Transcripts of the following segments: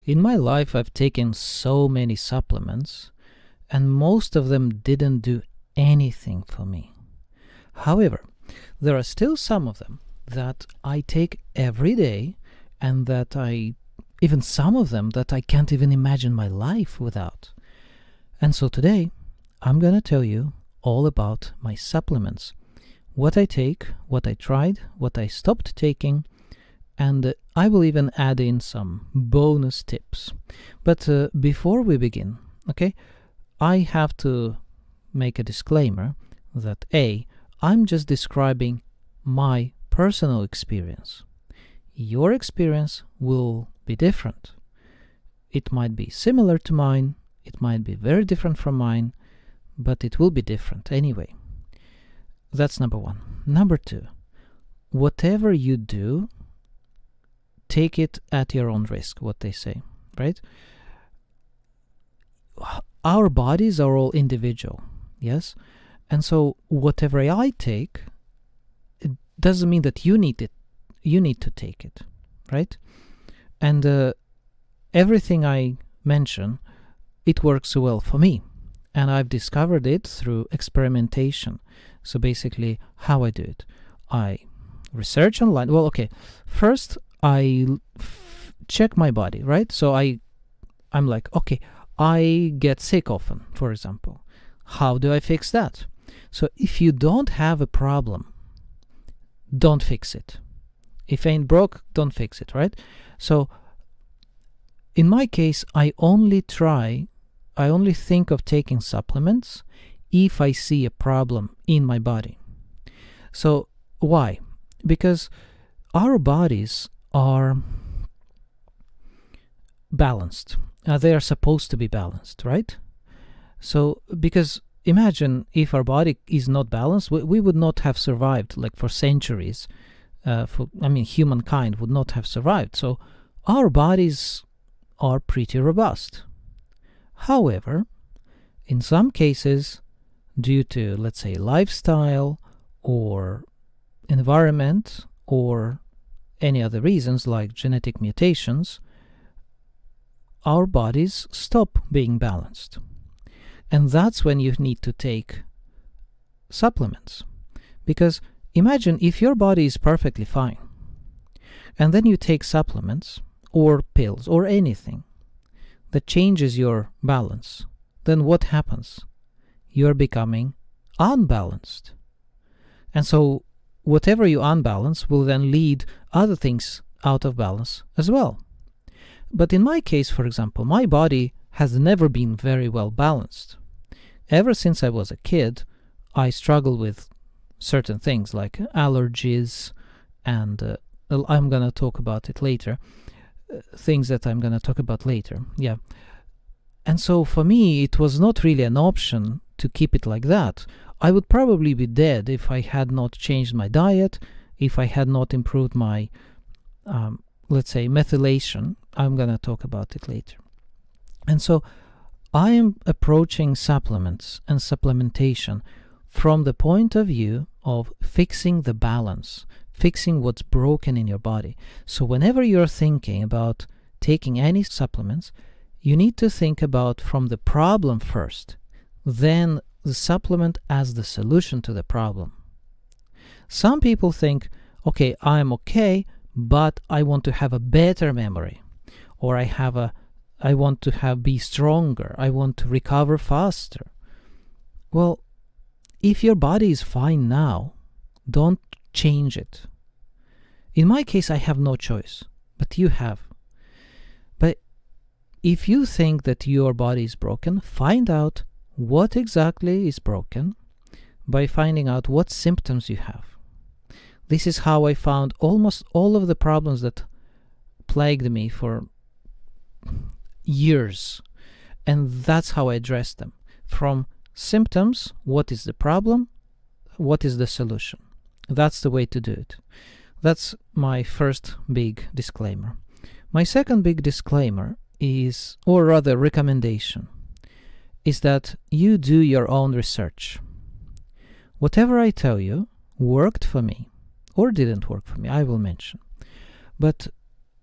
In my life, I've taken so many supplements, and most of them didn't do anything for me. However, there are still some of them that I take every day, and that even some of them that I can't even imagine my life without. And so today, I'm gonna tell you all about my supplements, what I take, what I tried, what I stopped taking, and I will even add in some bonus tips. But before we begin, okay, I have to make a disclaimer that I'm just describing my personal experience. Your experience will be different. It might be similar to mine, it might be very different from mine, but it will be different anyway. That's number one. Number two, whatever you do, take it at your own risk, what they say, right? Our bodies are all individual, yes? And so whatever I take, it doesn't mean that you need it. You need to take it, right? And everything I mention, it works well for me. And I've discovered it through experimentation. So basically, how I do it. I research online. Well, okay, first I check my body, right? So I'm like, okay, I get sick often, for example. How do I fix that? So if you don't have a problem, don't fix it. If ain't broke, don't fix it, right? So in my case, I only think of taking supplements if I see a problem in my body. So why? Because our bodies are balanced. They are supposed to be balanced, right? So because imagine if our body is not balanced, we would not have survived like for centuries. Humankind would not have survived. So our bodies are pretty robust. However, in some cases, due to, let's say, lifestyle or environment or any other reasons like genetic mutations, our bodies stop being balanced. And that's when you need to take supplements. Because imagine if your body is perfectly fine, and then you take supplements or pills or anything that changes your balance, then what happens? You're becoming unbalanced. And so whatever you unbalance will then lead other things out of balance as well. But in my case, for example, my body has never been very well balanced. Ever since I was a kid, I struggled with certain things like allergies, and I'm going to talk about it later. Things that I'm going to talk about later, yeah. And so for me, it was not really an option to keep it like that. I would probably be dead if I had not changed my diet, if I had not improved my, let's say, methylation. I'm going to talk about it later. And so I am approaching supplements and supplementation from the point of view of fixing the balance, fixing what's broken in your body. So whenever you're thinking about taking any supplements, you need to think about from the problem first, then the supplement as the solution to the problem. Some people think, okay, I'm okay, but I want to have a better memory, or I want to be stronger, I want to recover faster. Well, if your body is fine now, don't change it. In my case, I have no choice, but you have. But if you think that your body is broken, find out what exactly is broken by finding out what symptoms you have. This is how I found almost all of the problems that plagued me for years, and that's how I addressed them. From symptoms, what is the problem, what is the solution. That's the way to do it. That's my first big disclaimer. My second big disclaimer is, or rather recommendation, is that you do your own research. Whatever I tell you worked for me or didn't work for me, I will mention. But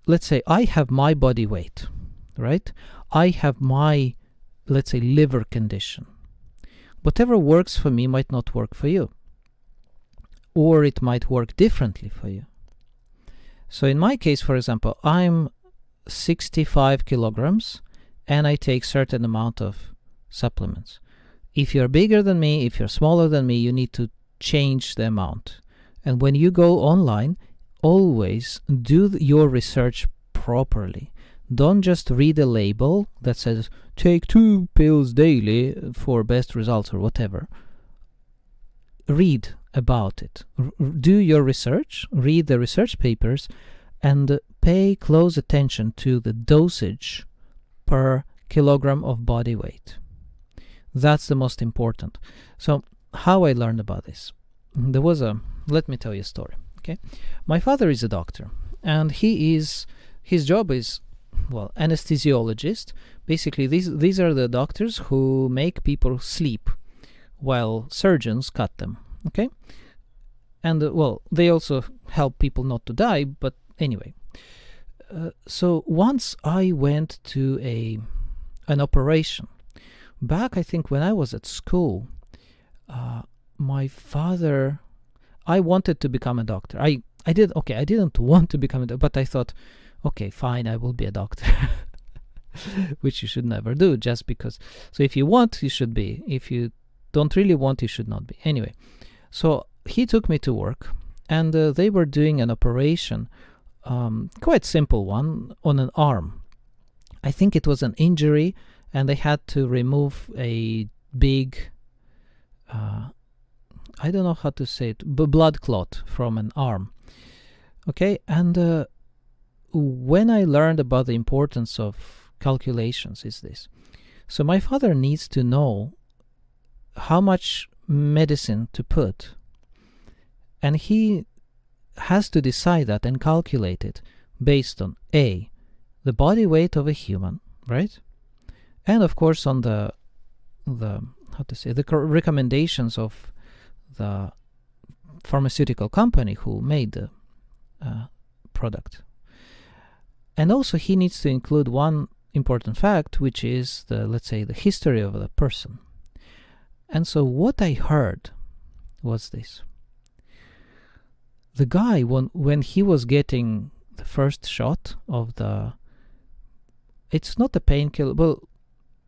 let's say I have my body weight, right? I have my, let's say, liver condition. Whatever works for me might not work for you, or it might work differently for you. So in my case, for example, I'm 65 kilograms and I take certain amount of supplements. If you're bigger than me, if you're smaller than me, you need to change the amount. And when you go online, always do your research properly. Don't just read a label that says take 2 pills daily for best results or whatever. Read about it. Do your research, read the research papers, and pay close attention to the dosage per kilogram of body weight. That's the most important. So how I learned about this? There was let me tell you a story. Okay, my father is a doctor, and his job is, well, anesthesiologist. Basically, these are the doctors who make people sleep while surgeons cut them. Okay, and well, they also help people not to die. But anyway, so once I went to an operation back, I think when I was at school. My father, I wanted to become a doctor. I didn't want to become a doctor, but I thought, okay, fine, I will be a doctor. Which you should never do, just because. So if you want, you should be. If you don't really want, you should not be. Anyway, so he took me to work, and they were doing an operation, quite simple one, on an arm. I think it was an injury, and they had to remove a big, I don't know how to say it, blood clot from an arm. Okay, and when I learned about the importance of calculations is this. So my father needs to know how much medicine to put, and he has to decide that and calculate it based on A, the body weight of a human, right? And of course on the recommendations of the pharmaceutical company who made the product. And also he needs to include one important fact, which is let's say the history of the person. And so what I heard was this. The guy, when he was getting the first shot of it's not a painkiller, well,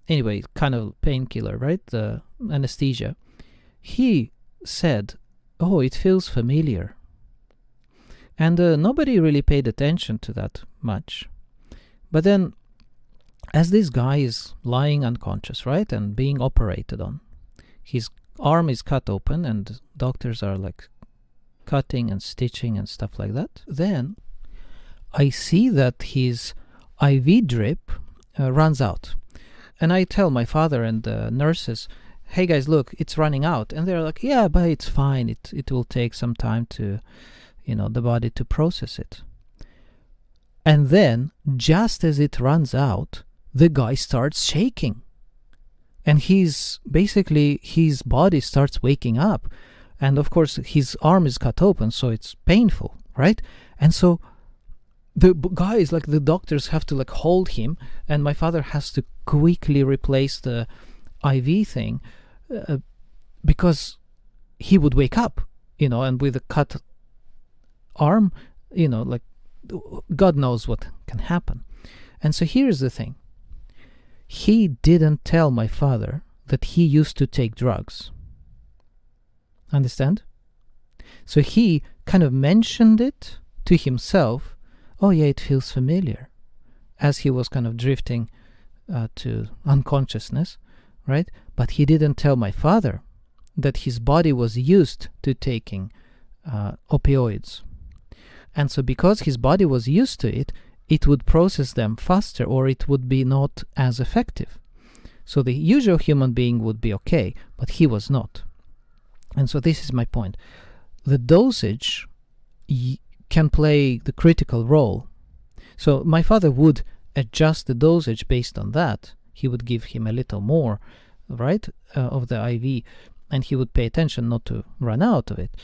anyway, kind of painkiller, right? The anesthesia. He said, oh, it feels familiar. And nobody really paid attention to that much. But then, as this guy is lying unconscious, right, and being operated on, his arm is cut open and doctors are like cutting and stitching and stuff like that, then I see that his IV drip runs out. And I tell my father and the nurses, hey guys, look, it's running out. And they're like, yeah, but it's fine. It will take some time to, the body to process it. And then, just as it runs out, the guy starts shaking. And his body starts waking up. And of course, his arm is cut open, so it's painful, right? And so the guy is like, the doctors have to like hold him, and my father has to quickly replace the IV thing because he would wake up, and with a cut arm, like God knows what can happen. And so here's the thing. He didn't tell my father that he used to take drugs. Understand? So he kind of mentioned it to himself. Oh yeah, it feels familiar, as he was kind of drifting to unconsciousness, right? But he didn't tell my father that his body was used to taking opioids. And so because his body was used to it, it would process them faster, or it would be not as effective. So the usual human being would be okay, but he was not. And so this is my point. The dosage can play the critical role. So my father would adjust the dosage based on that. He would give him a little more, right, of the IV, and he would pay attention not to run out of it.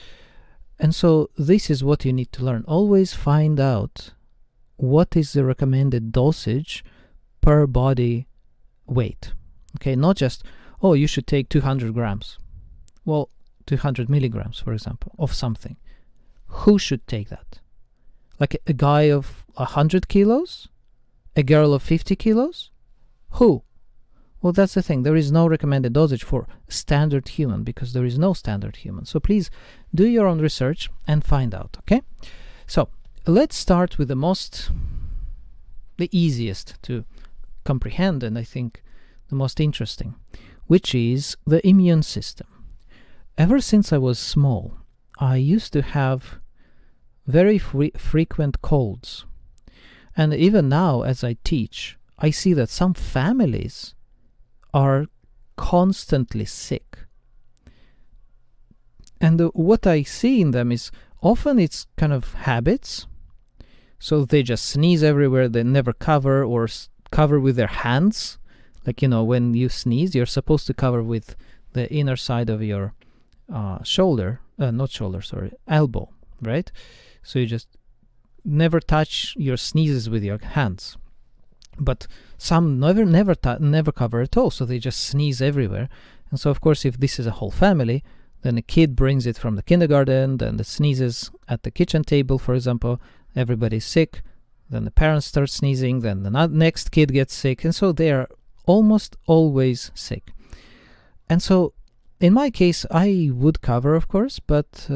And so this is what you need to learn. Always find out what is the recommended dosage per body weight. Okay, not just, oh, you should take 200 grams. Well, 200 milligrams, for example, of something. Who should take that? Like a guy of 100 kilos? A girl of 50 kilos? Who? Well, that's the thing. There is no recommended dosage for standard human, because there is no standard human. So please do your own research and find out, okay? So let's start with the easiest to comprehend, and I think the most interesting, which is the immune system. Ever since I was small, I used to have very frequent colds. And even now, as I teach, I see that some families are constantly sick. And what I see in them is often it's kind of habits. So they just sneeze everywhere, they never cover, or cover with their hands. Like, you know, when you sneeze, you're supposed to cover with the inner side of your elbow, right? So you just never touch your sneezes with your hands. But some never cover at all, so they just sneeze everywhere. And so, of course, if this is a whole family, then a kid brings it from the kindergarten, then the sneezes at the kitchen table, for example, everybody's sick, then the parents start sneezing, then the next kid gets sick, and so they are almost always sick. And so, in my case, I would cover, of course, but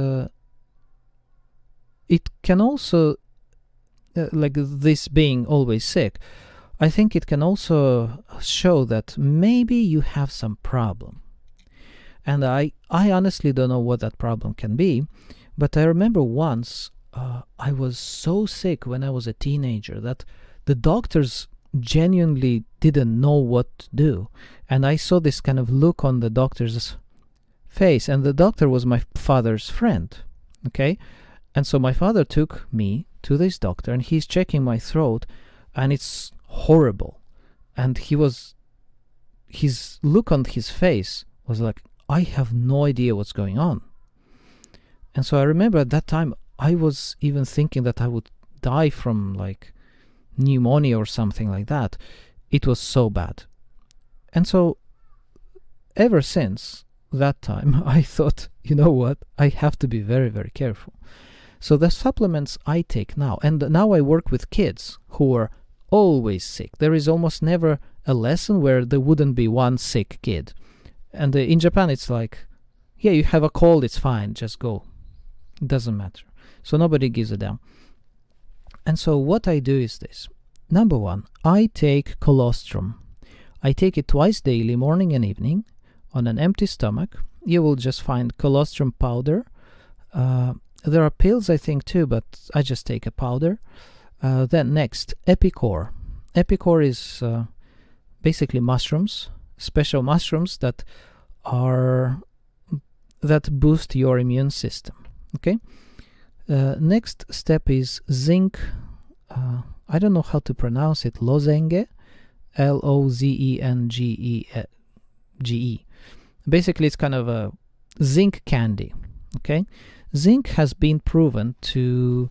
it can also, like this being always sick, I think it can also show that maybe you have some problem. And I honestly don't know what that problem can be, but I remember once I was so sick when I was a teenager that the doctors genuinely didn't know what to do. And I saw this kind of look on the doctor's face, and the doctor was my father's friend, okay? And so my father took me to this doctor, and he's checking my throat, and it's horrible. And his look on his face was like, I have no idea what's going on. And so I remember at that time I was even thinking that I would die from like pneumonia or something like that. It was so bad. And so ever since that time I thought, you know what, I have to be very, very careful. So the supplements I take now, and now I work with kids who are always sick. There is almost never a lesson where there wouldn't be one sick kid. And in Japan it's like, yeah, you have a cold, it's fine, just go. It doesn't matter. So nobody gives a damn. And so what I do is this. Number one, I take colostrum. I take it twice daily, morning and evening, on an empty stomach. You will just find colostrum powder. There are pills, I think, too, but I just take a powder. Then next, Epicor. Epicor is basically mushrooms, special mushrooms that boost your immune system. Okay. Next step is zinc. I don't know how to pronounce it. Lozenge, Lozenge. Basically, it's kind of a zinc candy. Okay. Zinc has been proven to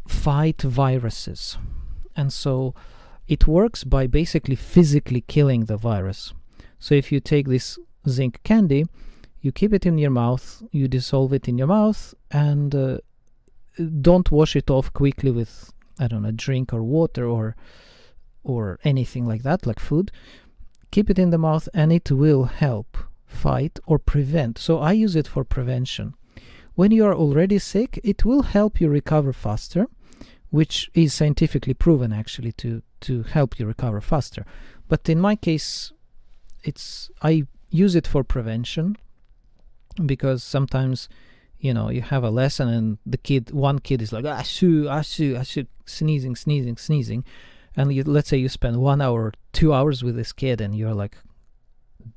fight viruses, and so it works by basically physically killing the virus. So if you take this zinc candy, you keep it in your mouth, you dissolve it in your mouth, and don't wash it off quickly with, I don't know, drink or water or anything like that, like food. Keep it in the mouth and it will help fight or prevent. So I use it for prevention. When you are already sick, it will help you recover faster, which is scientifically proven actually to help you recover faster. But in my case, I use it for prevention, because sometimes, you know, you have a lesson and one kid is like, ashoo, sneezing. And let's say you spend 1 hour or 2 hours with this kid and you're like,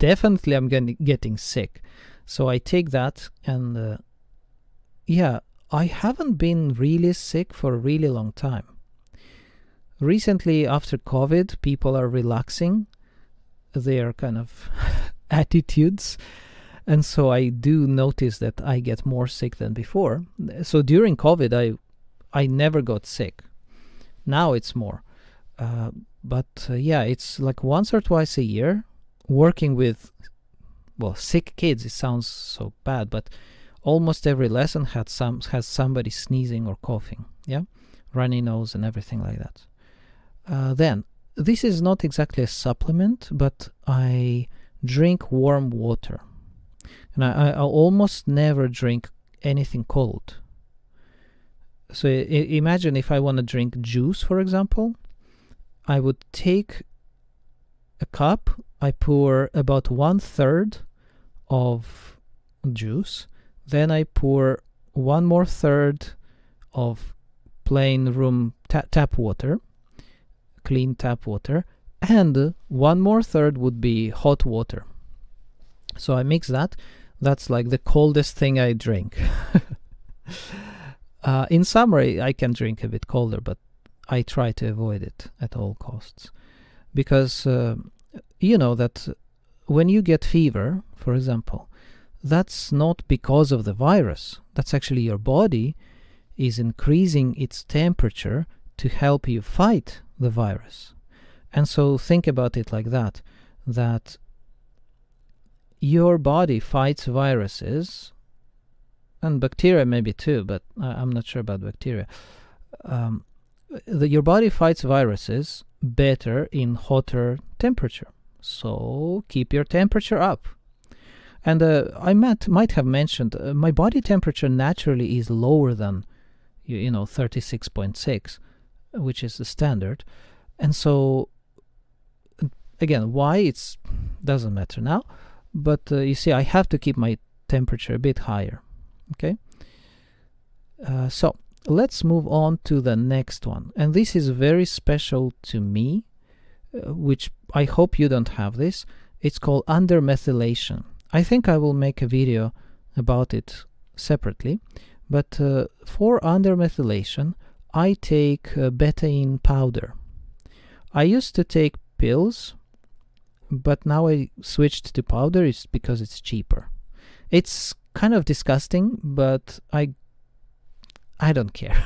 definitely I'm getting sick. So I take that, and yeah, I haven't been really sick for a really long time. Recently, after COVID, people are relaxing their kind of attitudes. And so I do notice that I get more sick than before. So during COVID, I never got sick. Now it's more. Yeah, it's like once or twice a year, working with, well, sick kids. It sounds so bad, but almost every lesson has somebody sneezing or coughing, yeah, runny nose and everything like that. Then, this is not exactly a supplement, but I drink warm water. And I almost never drink anything cold. So imagine if I want to drink juice, for example, I would take a cup, I pour about 1/3 of juice, then I pour 1/3 of plain room tap water, clean tap water, and 1/3 would be hot water. So I mix that. That's like the coldest thing I drink. In summer I can drink a bit colder, but I try to avoid it at all costs, because you know that when you get fever, for example, that's not because of the virus. That's actually your body is increasing its temperature to help you fight the virus. And so think about it like that, that your body fights viruses, and bacteria maybe too, but I'm not sure about bacteria. Your body fights viruses better in hotter temperature. So keep your temperature up. And I might have mentioned my body temperature naturally is lower than 36.6, which is the standard. And so again, why, it doesn't matter now, but you see, I have to keep my temperature a bit higher. Okay, so let's move on to the next one, and this is very special to me, which I hope you don't have this. It's called undermethylation. I think I will make a video about it separately, but for undermethylation I take betaine powder. I used to take pills, but now I switched to powder. It's because it's cheaper. It's kind of disgusting, but I don't care.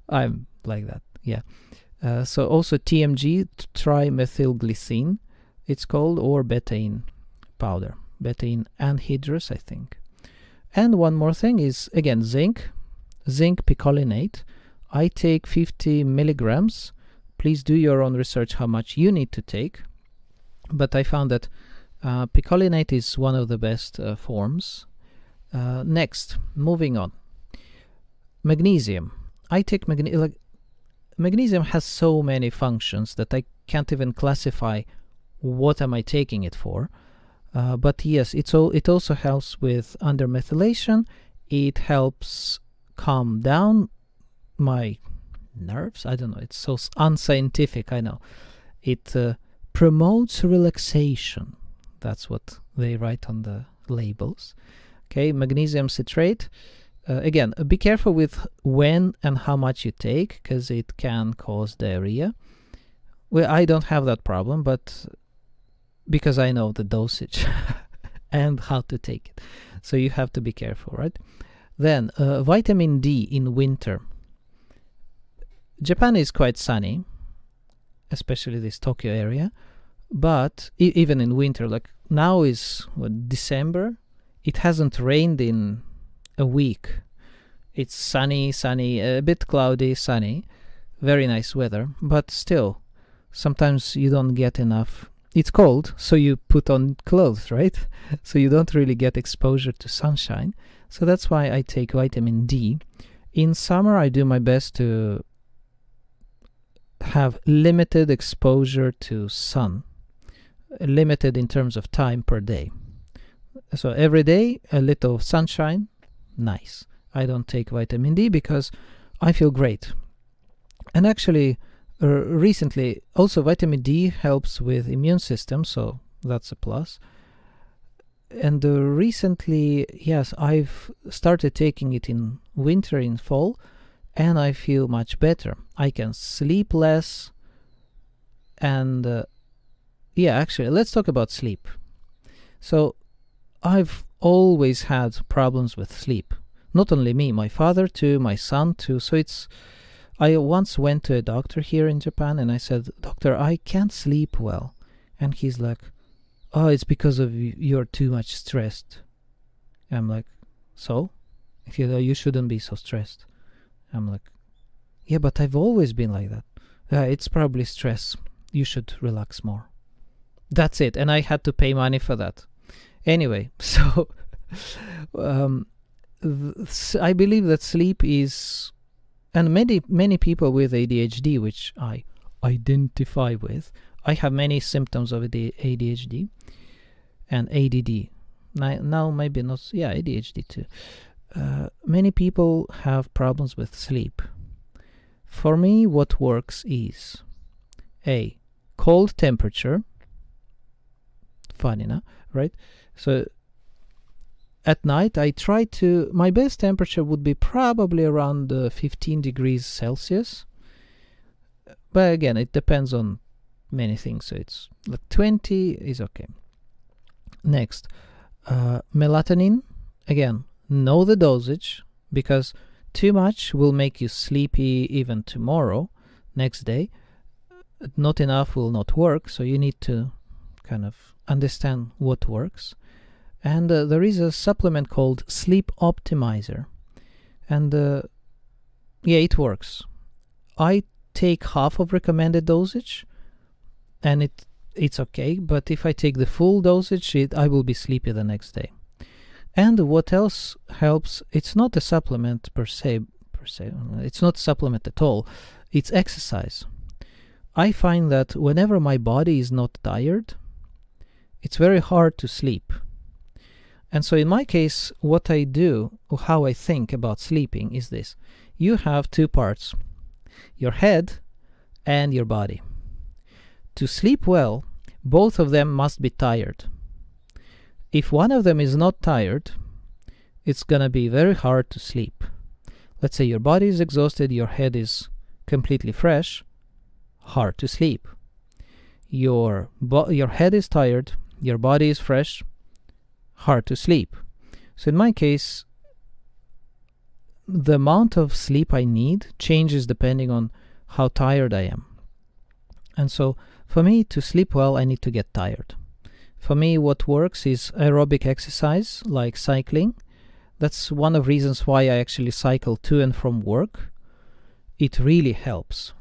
I'm like that, yeah. So also TMG, trimethylglycine, it's called, or betaine powder, betaine anhydrous, I think. And one more thing is, again, zinc picolinate. I take 50 milligrams. Please do your own research how much you need to take, but I found that picolinate is one of the best forms. Next, moving on, magnesium. I take magnesium has so many functions that I can't even classify what am I taking it for. But yes, it also helps with undermethylation. It helps calm down my nerves. I don't know, it's so unscientific, I know. It promotes relaxation. That's what they write on the labels. Okay, magnesium citrate. Again, be careful with when and how much you take, because it can cause diarrhea. Well, I don't have that problem, but because I know the dosage and how to take it. So you have to be careful, right? Then vitamin D in winter. Japan is quite sunny, especially this Tokyo area, but even in winter, like now is December, it hasn't rained in a week. It's sunny, a bit cloudy, sunny, very nice weather, but still sometimes you don't get enough. It's cold, so you put on clothes, right? So you don't really get exposure to sunshine. So that's why I take vitamin D. In summer I do my best to have limited exposure to sun, limited in terms of time per day. So every day a little sunshine, nice. I don't take vitamin D because I feel great. And actually recently also vitamin D helps with immune system, so that's a plus. And recently, yes, I've started taking it in winter, in fall, and I feel much better. I can sleep less. And yeah, actually, let's talk about sleep. So I've always had problems with sleep. Not only me, my father too, my son too. So I once went to a doctor here in Japan and I said, "Doctor, I can't sleep well." And he's like, "Oh, it's because of you're too much stressed." I'm like, "So? You shouldn't be so stressed." I'm like, "Yeah, but I've always been like that." It's probably stress. You should relax more." That's it. And I had to pay money for that. Anyway, so I believe that sleep is, and many people with ADHD, which I identify with, I have many symptoms of ADHD and ADD. Now maybe not, yeah, ADHD too. Many people have problems with sleep. For me, what works is a cold temperature. Funny enough, right? So at night I try to, my best temperature would be probably around 15 degrees Celsius, but again it depends on many things, so it's like 20 is okay. Next, melatonin. Again, know the dosage, because too much will make you sleepy even tomorrow, next day. Not enough will not work, so you need to kind of understand what works. And there is a supplement called Sleep Optimizer, and yeah, it works. I take half of recommended dosage and it's okay, but if I take the full dosage, I will be sleepy the next day. And what else helps, it's not a supplement per se, it's not a supplement at all, it's exercise. I find that whenever my body is not tired, it's very hard to sleep. And so in my case, what I do, or how I think about sleeping, is this. You have two parts, your head and your body. To sleep well, both of them must be tired. If one of them is not tired, it's gonna be very hard to sleep. Let's say your body is exhausted, your head is completely fresh, hard to sleep. Your head is tired, your body is fresh, hard to sleep. So in my case, the amount of sleep I need changes depending on how tired I am. And so for me to sleep well, I need to get tired. For me, what works is aerobic exercise, like cycling. That's one of the reasons why I actually cycle to and from work. It really helps.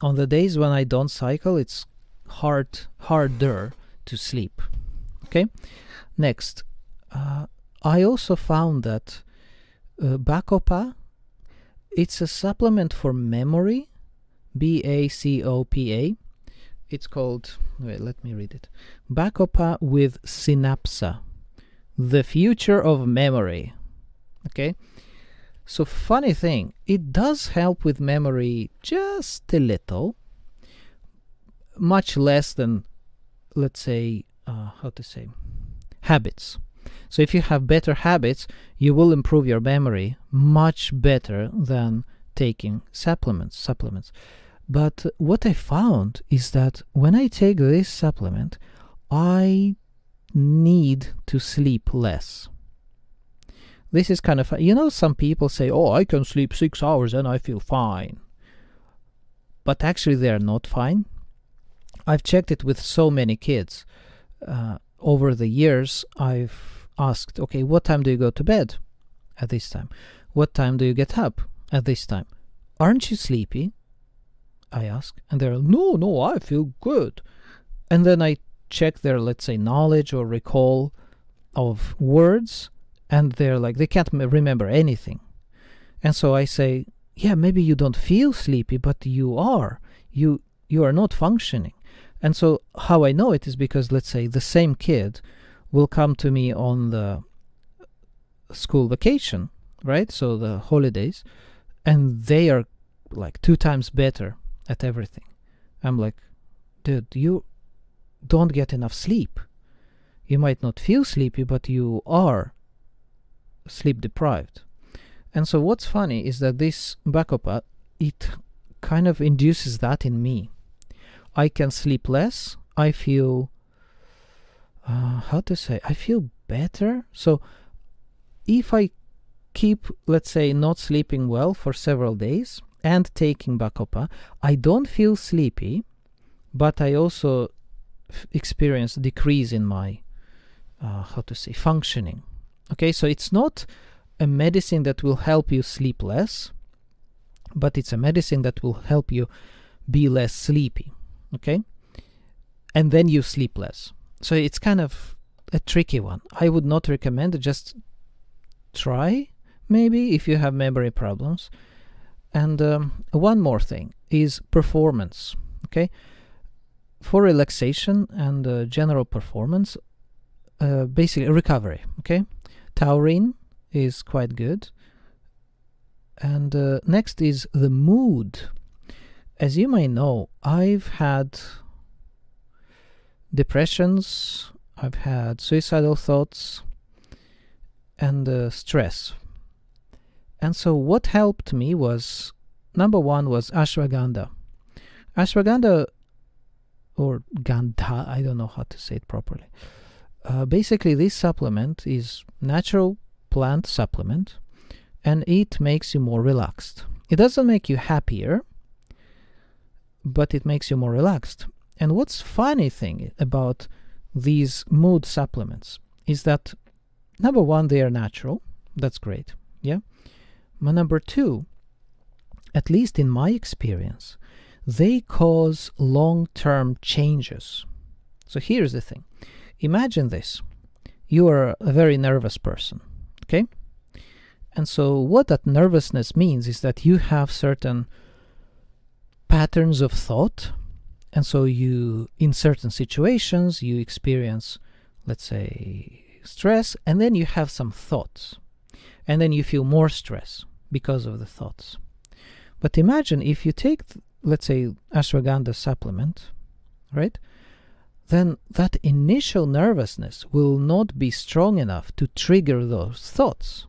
On the days when I don't cycle, it's harder to sleep. Okay? Next, I also found that Bacopa, it's a supplement for memory, Bacopa. It's called, wait, let me read it. Bacopa with Synapsa, the future of memory. Okay? So funny thing, it does help with memory just a little, much less than, let's say, habits. So if you have better habits, you will improve your memory much better than taking supplements. But what I found is that when I take this supplement, I need to sleep less. This is kind of, you know, some people say, "Oh, I can sleep 6 hours and I feel fine." But actually they are not fine. I've checked it with so many kids. Over the years, I've asked, okay, what time do you go to bed? At this time. What time do you get up? At this time. Aren't you sleepy? I ask. And they're, no, I feel good. And then I check their, let's say, knowledge or recall of words, and they're like, they can't remember anything. And so I say, yeah, maybe you don't feel sleepy, but you are. You are not functioning. And so how I know it is because, let's say, the same kid will come to me on the school vacation, right? So the holidays, and they are like 2 times better at everything. I'm like, dude, you don't get enough sleep. You might not feel sleepy, but you are sleep deprived. And so what's funny is that this Bacopa, it kind of induces that in me. I can sleep less. I feel, I feel better. So if I keep, let's say, not sleeping well for several days, and taking Bacopa, I don't feel sleepy, but I also experience decrease in my functioning. Okay, so it's not a medicine that will help you sleep less, but it's a medicine that will help you be less sleepy. Okay, and then you sleep less. So it's kind of a tricky one. I would not recommend it. Just try maybe if you have memory problems. And one more thing is performance. Okay, for relaxation and general performance, basically recovery. Okay, taurine is quite good. And next is the mood. As you may know, I've had depressions, I've had suicidal thoughts, and stress. And so what helped me was, number one was ashwagandha. Ashwagandha, or gandha, I don't know how to say it properly. Basically, this supplement is natural plant supplement, and it makes you more relaxed. It doesn't make you happier, but it makes you more relaxed. And what's funny thing about these mood supplements is that, number one, they are natural. That's great, yeah. But number two, at least in my experience, they cause long-term changes. So here's the thing. Imagine this. You are a very nervous person, okay? And so what that nervousness means is that you have certain patterns of thought, and so you, in certain situations, you experience, let's say, stress, and then you have some thoughts, and then you feel more stress because of the thoughts. But imagine if you take, let's say, ashwagandha supplement, right? Then that initial nervousness will not be strong enough to trigger those thoughts.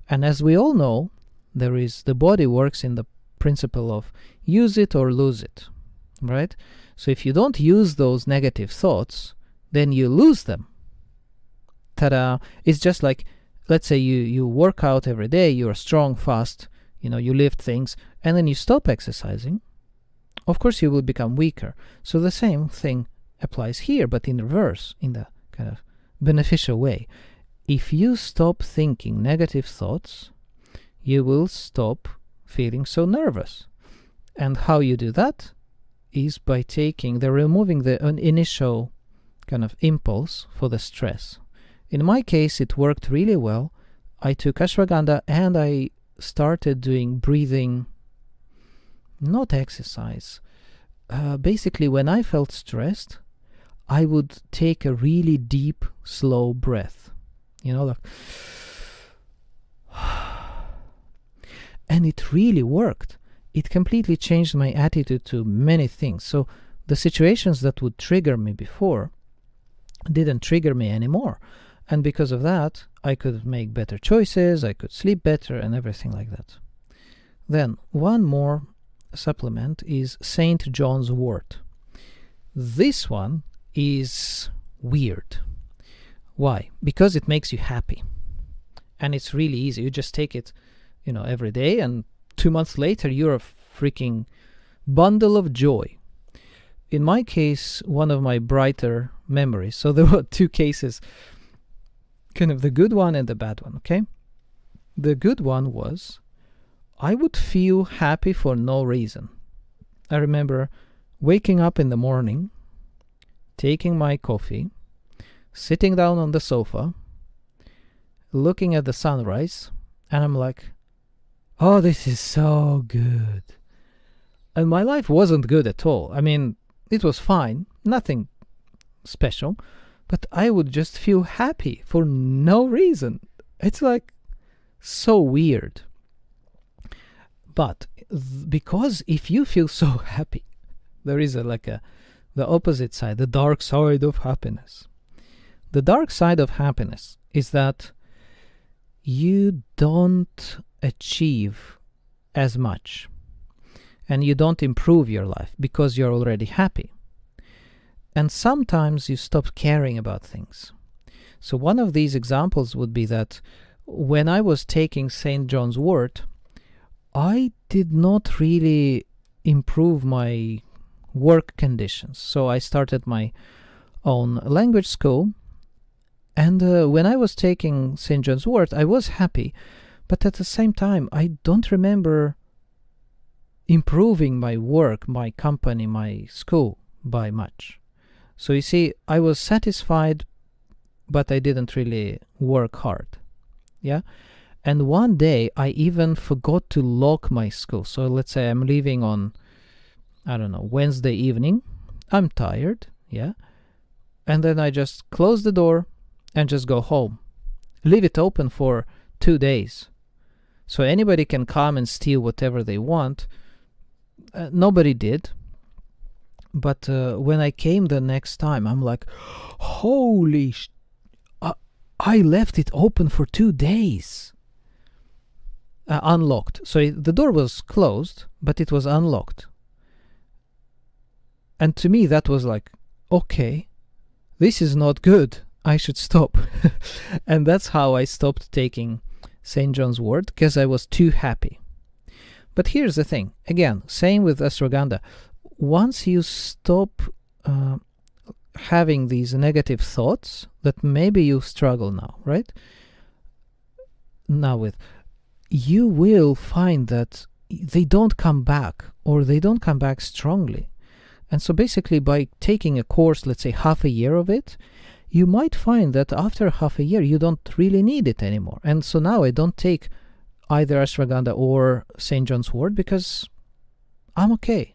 And as we all know, the body works in the principle of use it or lose it, right? So if you don't use those negative thoughts, then you lose them. Ta-da! It's just like, let's say you work out every day, you're strong, fast, you lift things, and then you stop exercising. Of course, you will become weaker. So the same thing applies here, but in reverse, in the kind of beneficial way. If you stop thinking negative thoughts, you will stop feeling so nervous. And how you do that is by removing the initial kind of impulse for the stress. In my case, it worked really well. I took ashwagandha and I started doing breathing, not exercise. Basically, when I felt stressed, I would take a really deep, slow breath. Like, and it really worked. It completely changed my attitude to many things. So the situations that would trigger me before didn't trigger me anymore. And because of that, I could make better choices, I could sleep better, and everything like that. Then, one more supplement is St. John's Wort. This one is weird. Why? Because it makes you happy. And it's really easy. You just take it, every day, and 2 months later, you're a freaking bundle of joy. In my case, one of my brighter memories, so there were two cases, kind of the good one and the bad one, okay? The good one was, I would feel happy for no reason. I remember waking up in the morning, taking my coffee, sitting down on the sofa, looking at the sunrise, and I'm like, oh, this is so good. And my life wasn't good at all. I mean, it was fine, nothing special, but I would just feel happy for no reason. It's like so weird. But because if you feel so happy, there is the opposite side, the dark side of happiness. The dark side of happiness is that you don't achieve as much and you don't improve your life because you're already happy. And sometimes you stop caring about things. So one of these examples would be that when I was taking St. John's Wort, I did not really improve my work conditions. So I started my own language school, and when I was taking St. John's Wort, I was happy, but at the same time, I don't remember improving my work, my company, my school by much. So you see, I was satisfied, but I didn't really work hard. Yeah. And one day I even forgot to lock my school. So let's say I'm leaving on, I don't know, Wednesday evening. I'm tired. Yeah. And then I just close the door and just go home. Leave it open for 2 days. So anybody can come and steal whatever they want. Nobody did. But when I came the next time, I'm like, holy I left it open for 2 days. Unlocked. So the door was closed, but it was unlocked. And to me, that was like, okay, this is not good. I should stop. And that's how I stopped taking St. John's Wort, because I was too happy. But here's the thing. Again, same with ashwagandha. Once you stop having these negative thoughts that maybe you struggle now, right? Now with, you will find that they don't come back, or they don't come back strongly. And so basically by taking a course, let's say half a year of it, you might find that after half a year you don't really need it anymore. And so now I don't take either ashwagandha or St. John's Wort because I'm okay.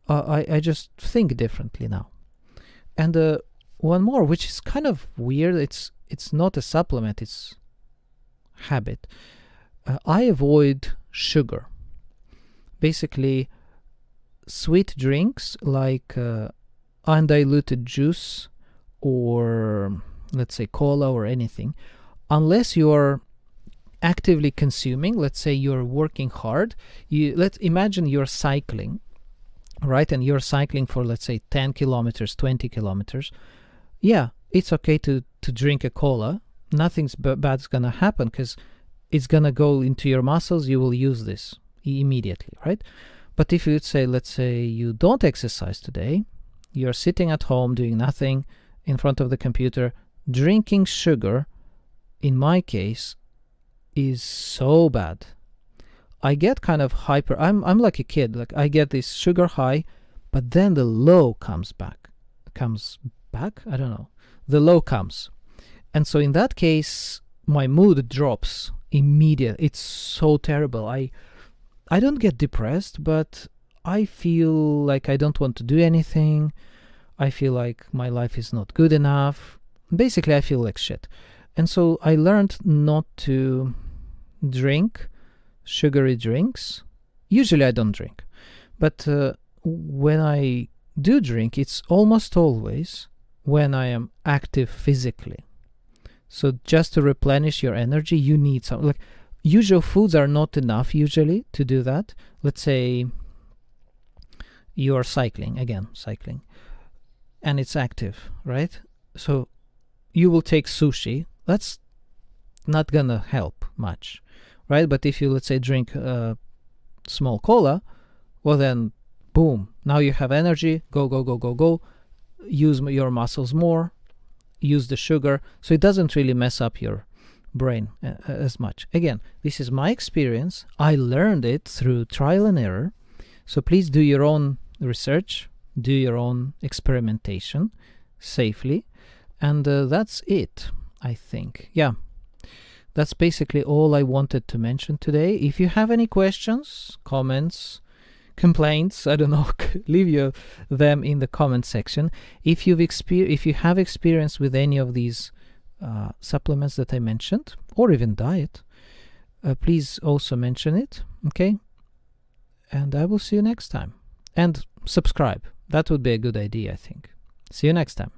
I just think differently now. And one more, which is kind of weird, it's not a supplement, it's habit. I avoid sugar. Basically, sweet drinks like undiluted juice or let's say cola or anything, unless you're actively consuming. Let's say you're working hard. Let's imagine you're cycling, right? And you're cycling for, let's say, 10 kilometers, 20 kilometers. Yeah, it's okay to drink a cola. Nothing's bad's gonna happen because it's gonna go into your muscles. You will use this immediately, right? But if you say, let's say you don't exercise today, you're sitting at home doing nothing in front of the computer, drinking sugar, in my case, is so bad. I get kind of hyper. I'm like a kid. Like I get this sugar high, but then the low comes back. I don't know. The low comes, and so in that case, my mood drops immediately. It's so terrible. I don't get depressed, but I feel like I don't want to do anything. I feel like my life is not good enough. Basically, I feel like shit. And so I learned not to drink sugary drinks. Usually I don't drink. But when I do drink, it's almost always when I am active physically. So just to replenish your energy, you need some, like, usual foods are not enough usually to do that. Let's say you're cycling, and it's active, right? So you will take sushi. That's not gonna help much, right? But if you, let's say, drink small cola, well then, boom, now you have energy. Go. Use your muscles more. Use the sugar. So it doesn't really mess up your brain as much. Again, this is my experience. I learned it through trial and error. So please do your own research, do your own experimentation safely, and that's it, I think. Yeah, that's basically all I wanted to mention today. If you have any questions, comments, complaints, I don't know, leave them in the comment section. If you have experience with any of these supplements that I mentioned, or even diet, please also mention it. Okay, and I will see you next time. And subscribe. That would be a good idea, I think. See you next time.